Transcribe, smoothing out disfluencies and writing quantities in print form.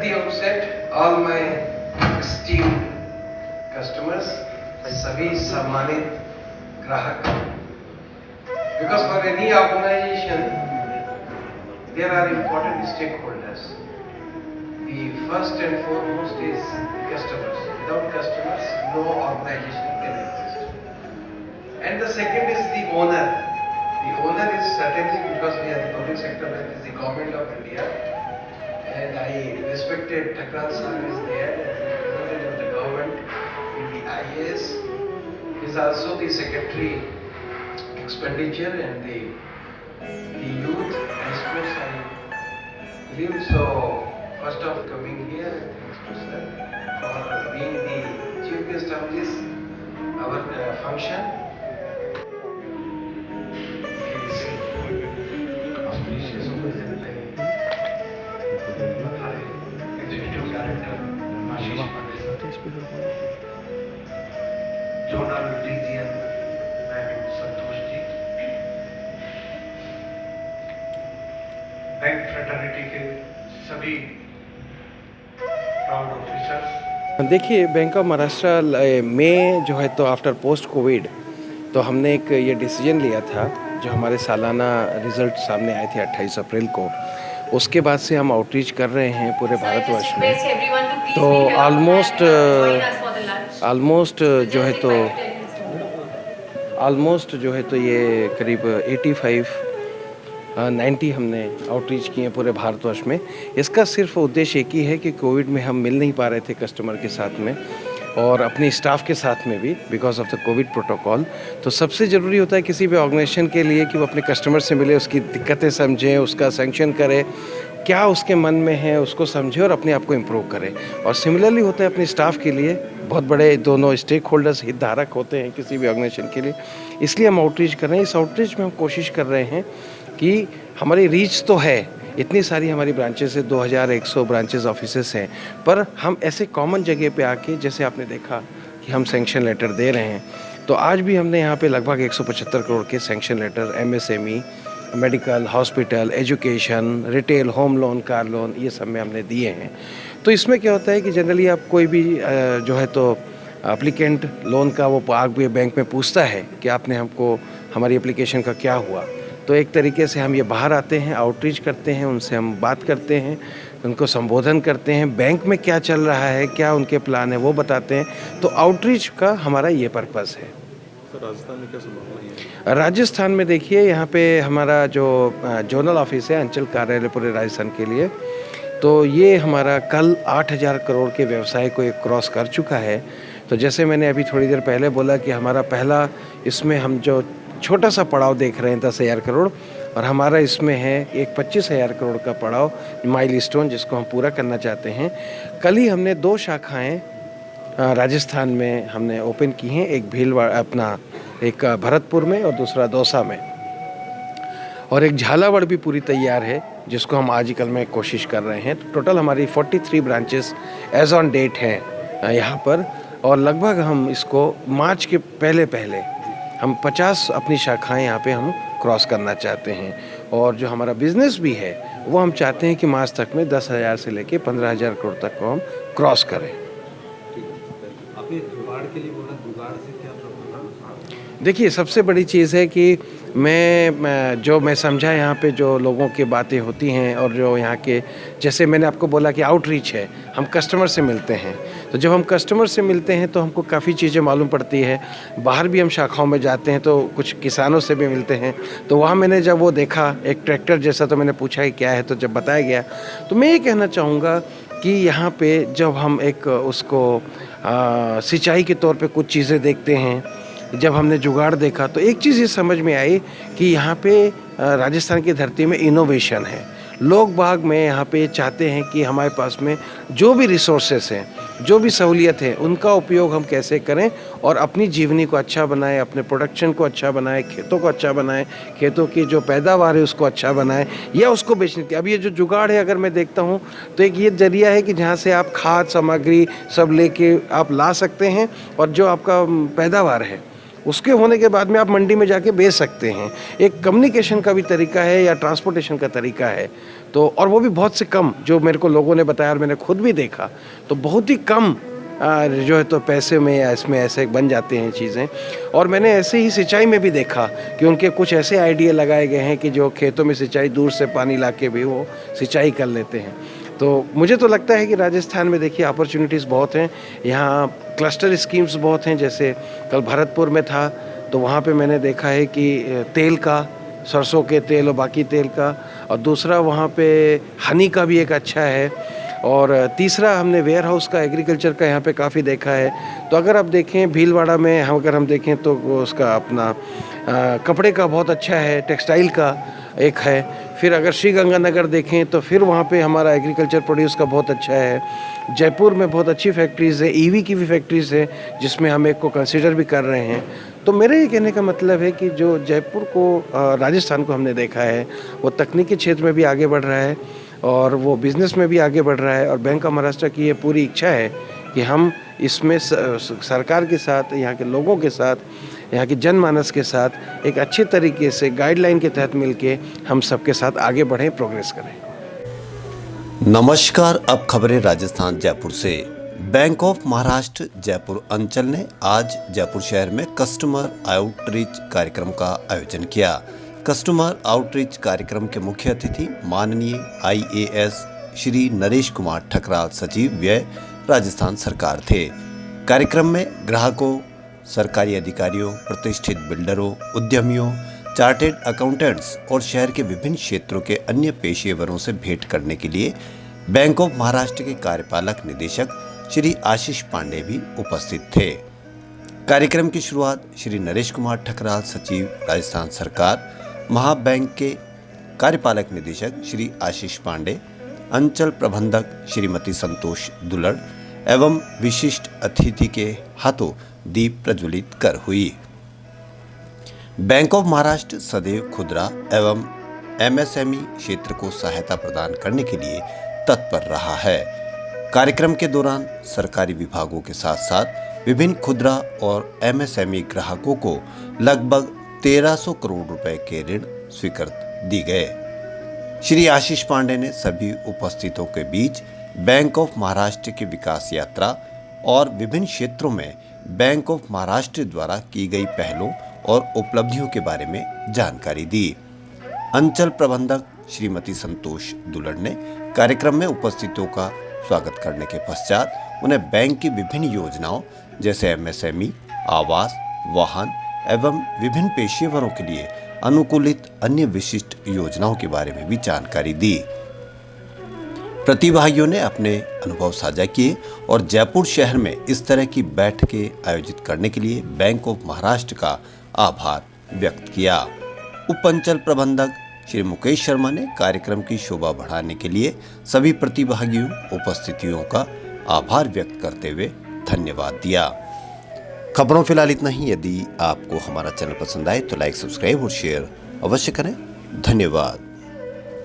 the outset, all my esteemed customers, सभी सम्मानित ग्राहक, because for any organization there are important stakeholders. The first and foremost is customers. Without customers, no organization can exist. And the second is the owner. The owner is certainly, because we are the public sector bank, is the government of India. And I respected Thakral sir is there, representative of the government in the IAS. He is also the secretary expenditure and the youth and sports, I believe. So first of coming here, thanks to sir for being the chief guest of this our function. Executive Director Ashish Pandey, Zonal Region Ma'am Santosh ji, bank fraternity के सभी proud officers. देखिए, bank of Maharashtra में जो है तो after post Covid तो हमने एक ये डिसीजन लिया था, जो हमारे सालाना रिज़ल्ट सामने आए थे 28 अप्रैल को, उसके बाद से हम आउटरीच कर रहे हैं पूरे भारतवर्ष में। तो ऑलमोस्ट जो है तो ये करीब 90 हमने आउटरीच किए हैं पूरे भारतवर्ष में। इसका सिर्फ उद्देश्य एक ही है कि कोविड में हम मिल नहीं पा रहे थे कस्टमर के साथ में और अपने स्टाफ के साथ में भी, because of the Covid protocol. तो सबसे ज़रूरी होता है किसी भी ऑर्गेनाइजेशन के लिए कि वो अपने कस्टमर से मिले, उसकी दिक्कतें समझें, उसका सैंक्शन करे, क्या उसके मन में है उसको समझे और अपने आप को इम्प्रूव करे। और सिमिलरली होता है अपने स्टाफ के लिए, बहुत बड़े दोनों स्टेक होल्डर्स हितधारक होते हैं किसी भी ऑर्गेनाइजेशन के लिए, इसलिए हम आउटरीच कर रहे हैं। इस आउटरीच में हम कोशिश कर रहे हैं कि हमारी रीच तो है, इतनी सारी हमारी ब्रांचेस है, 2100 ब्रांचेस ऑफिसेस हैं, पर हम ऐसे कॉमन जगह पे आके, जैसे आपने देखा कि हम सैंक्शन लेटर दे रहे हैं, तो आज भी हमने यहाँ पे लगभग 175 करोड़ के sanction letter MSME, medical, hospital, education, retail, home loan, car loan, ये सब में हमने दिए हैं। तो इसमें क्या होता है कि जनरली आप कोई भी जो है तो एप्लीकेंट लोन का वो आगे बैंक में पूछता है कि आपने हमको हमारी एप्लीकेशन का क्या हुआ। तो एक तरीके से हम ये बाहर आते हैं, आउटरीच करते हैं, उनसे हम बात करते हैं, उनको संबोधन करते हैं, बैंक में क्या चल रहा है, क्या उनके प्लान है वो बताते हैं। तो आउटरीच का हमारा ये पर्पस है। राजस्थान में क्या संभावना है? राजस्थान में देखिए, यहाँ पे हमारा जो जोनल ऑफिस है, अंचल कार्यालय पूरे राजस्थान के लिए, तो ये हमारा कल 8000 करोड़ के व्यवसाय को एक क्रॉस कर चुका है। तो जैसे मैंने अभी थोड़ी देर पहले बोला कि हमारा पहला इसमें हम जो छोटा सा पड़ाव देख रहे हैं 10,000 करोड़, और हमारा इसमें है एक 25,000 करोड़ का पड़ाव माइलस्टोन, जिसको हम पूरा करना चाहते हैं। कल ही हमने 2 शाखाएं राजस्थान में हमने ओपन की हैं, एक भीलवाड़ा अपना एक भरतपुर में और दूसरा दौसा में, और एक झालावाड़ भी पूरी तैयार है, जिसको हम आज ही कल में कोशिश कर रहे हैं। तो टोटल हमारी 43 ब्रांचेस एज ऑन डेट हैं यहाँ पर, और लगभग हम इसको मार्च के पहले हम 50 अपनी शाखाएं यहाँ पे हम क्रॉस करना चाहते हैं। और जो हमारा बिजनेस भी है वो हम चाहते हैं कि मार्च तक में 10,000 से लेके 15,000 करोड़ तक को हम क्रॉस करें। आपने जुगाड़ के लिए बोला, जुगाड़ से क्या प्रॉब्लम? देखिए, सबसे बड़ी चीज़ है कि मैं समझा यहाँ पे जो लोगों की बातें होती हैं, और जो यहाँ के, जैसे मैंने आपको बोला कि आउटरीच है, हम कस्टमर से मिलते हैं। तो जब हम कस्टमर से मिलते हैं तो हमको काफ़ी चीज़ें मालूम पड़ती है। बाहर भी हम शाखाओं में जाते हैं तो कुछ किसानों से भी मिलते हैं। तो वहाँ मैंने जब वो देखा एक ट्रैक्टर जैसा, तो मैंने पूछा कि क्या है, तो जब बताया गया, तो मैं ये कहना चाहूँगा कि यहाँ पे जब हम एक उसको सिंचाई के तौर पे कुछ चीज़ें देखते हैं, जब हमने जुगाड़ देखा, तो एक चीज़ ये समझ में आई कि यहाँ पे राजस्थान की धरती में इनोवेशन है। लोग बाग में यहाँ पे चाहते हैं कि हमारे पास में जो भी रिसोर्सेस हैं, जो भी सहूलियत है, उनका उपयोग हम कैसे करें और अपनी जीवनी को अच्छा बनाएं, अपने प्रोडक्शन को अच्छा बनाएं, खेतों को अच्छा बनाएं, खेतों की जो पैदावार है उसको अच्छा बनाएं, या उसको बेचने की। अब ये जो जुगाड़ है, अगर मैं देखता हूँ तो एक ये जरिया है कि जहाँ से आप खाद सामग्री सब लेके आप ला सकते हैं, और जो आपका पैदावार है उसके होने के बाद में आप मंडी में जाके बेच सकते हैं। एक कम्युनिकेशन का भी तरीका है या ट्रांसपोर्टेशन का तरीका है। तो और वो भी बहुत से कम, जो मेरे को लोगों ने बताया और मैंने खुद भी देखा, तो बहुत ही कम जो है तो पैसे में या इसमें ऐसे बन जाते हैं चीज़ें। और मैंने ऐसे ही सिंचाई में भी देखा कि उनके कुछ ऐसे आइडिया लगाए गए हैं कि जो खेतों में सिंचाई, दूर से पानी ला के भी वो सिंचाई कर लेते हैं। तो मुझे तो लगता है कि राजस्थान में देखिए अपॉर्चुनिटीज़ बहुत हैं। यहाँ क्लस्टर स्कीम्स बहुत हैं। जैसे कल भरतपुर में था तो वहाँ पे मैंने देखा है कि तेल का, सरसों के तेल और बाकी तेल का, और दूसरा वहाँ पे हनी का भी एक अच्छा है, और तीसरा हमने वेयर हाउस का, एग्रीकल्चर का यहाँ पे काफ़ी देखा है। तो अगर आप देखें भीलवाड़ा में अगर हम देखें तो उसका अपना कपड़े का बहुत अच्छा है, टेक्सटाइल का एक है। फिर अगर श्री गंगानगर देखें तो फिर वहाँ पे हमारा एग्रीकल्चर प्रोड्यूस का बहुत अच्छा है। जयपुर में बहुत अच्छी फैक्ट्रीज़ है, ईवी की भी फैक्ट्रीज़ है जिसमें हम एक को कंसिडर भी कर रहे हैं। तो मेरे ये कहने का मतलब है कि जो जयपुर को, राजस्थान को हमने देखा है, वो तकनीकी क्षेत्र में भी आगे बढ़ रहा है और वो बिज़नेस में भी आगे बढ़ रहा है। और बैंक ऑफ महाराष्ट्र की ये पूरी इच्छा है कि हम इसमें सरकार के साथ, यहाँ के लोगों के साथ, यहाँ की जनमानस के साथ एक अच्छे तरीके से गाइडलाइन के तहत मिलके हम सबके साथ आगे बढ़ें, प्रोग्रेस करें। नमस्कार, अब खबरें राजस्थान जयपुर से। बैंक ऑफ महाराष्ट्र जयपुर अंचल ने आज जयपुर शहर में कस्टमर आउटरीच कार्यक्रम का आयोजन किया। कस्टमर आउटरीच कार्यक्रम के मुख्य अतिथि माननीय IAS श्री नरेश कुमार ठकराल, सचिव व्यय, राजस्थान सरकार थे। कार्यक्रम में ग्राहकों, सरकारी अधिकारियों, प्रतिष्ठित बिल्डरों, उद्यमियों, चार्टेड अकाउंटेंट्स और शहर के विभिन्न क्षेत्रों के अन्य पेशेवरों से भेंट करने के लिए बैंक ऑफ महाराष्ट्र के कार्यपालक निदेशक श्री आशीष पांडे भी उपस्थित थे। कार्यक्रम की शुरुआत श्री नरेश कुमार ठकराल, सचिव, राजस्थान सरकार, महाबैंक के कार्यपालक निदेशक श्री आशीष पांडे, अंचल प्रबंधक श्रीमती संतोष दुलड़ एवं विशिष्ट अतिथि के हाथों दीप प्रज्वलित कर हुई। बैंक ऑफ महाराष्ट्र सदैव खुदरा एवं MSME क्षेत्र को सहायता प्रदान करने के लिए तत्पर रहा है। कार्यक्रम के दौरान सरकारी विभागों के साथ साथ विभिन्न खुदरा और MSME ग्राहकों को लगभग 1300 करोड़ रुपए के ऋण स्वीकृत दिए गए। श्री आशीष पांडे ने सभी उपस्थितों के बीच बैंक ऑफ महाराष्ट्र की विकास यात्रा और विभिन्न क्षेत्रों में बैंक ऑफ महाराष्ट्र द्वारा की गई पहलों और उपलब्धियों के बारे में जानकारी दी। अंचल प्रबंधक श्रीमती संतोष दुलड़ ने कार्यक्रम में उपस्थितों का स्वागत करने के पश्चात उन्हें बैंक की विभिन्न योजनाओं जैसे MSME, आवास, वाहन एवं विभिन्न पेशेवरों के लिए अनुकूलित अन्य विशिष्ट योजनाओं के बारे में भी जानकारी दी। प्रतिभागियों ने अपने अनुभव साझा किए और जयपुर शहर में इस तरह की बैठकें आयोजित करने के लिए बैंक ऑफ महाराष्ट्र का आभार व्यक्त किया। उप अंचल प्रबंधक श्री मुकेश शर्मा ने कार्यक्रम की शोभा बढ़ाने के लिए सभी प्रतिभागियों, उपस्थितियों का आभार व्यक्त करते हुए धन्यवाद दिया। खबरों फिलहाल इतना ही। यदि आपको हमारा चैनल पसंद आए तो लाइक, सब्सक्राइब और शेयर अवश्य करें। धन्यवाद।